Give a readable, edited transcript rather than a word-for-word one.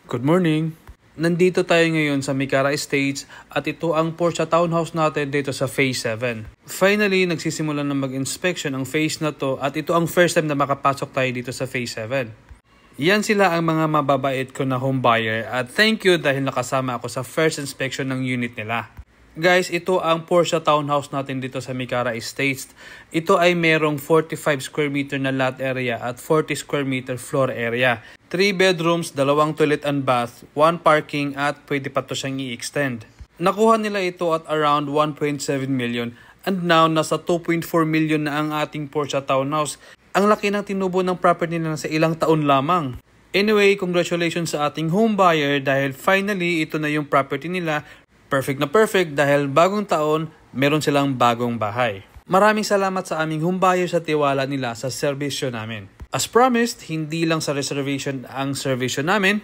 Good morning! Nandito tayo ngayon sa Mikara Estates at ito ang Porsche townhouse natin dito sa Phase 7. Finally, nagsisimula na mag-inspection ang phase na to at ito ang first time na makapasok tayo dito sa Phase 7. Yan sila ang mga mababait ko na home buyer at thank you dahil nakasama ako sa first inspection ng unit nila. Guys, ito ang Porsche townhouse natin dito sa Mikara Estates. Ito ay merong 45 square meter na lot area at 40 square meter floor area. 3 bedrooms, 2 toilet and bath, 1 parking at pwede pa to siyang i-extend. Nakuha nila ito at around 1.7 million and now nasa 2.4 million na ang ating Porsche townhouse. Ang laki ng tinubo ng property nila sa ilang taon lamang. Anyway, congratulations sa ating home buyer dahil finally ito na yung property nila. Perfect na perfect dahil bagong taon, meron silang bagong bahay. Maraming salamat sa aming home buyer sa tiwala nila sa serbisyo namin. As promised, hindi lang sa reservation ang servisyo namin.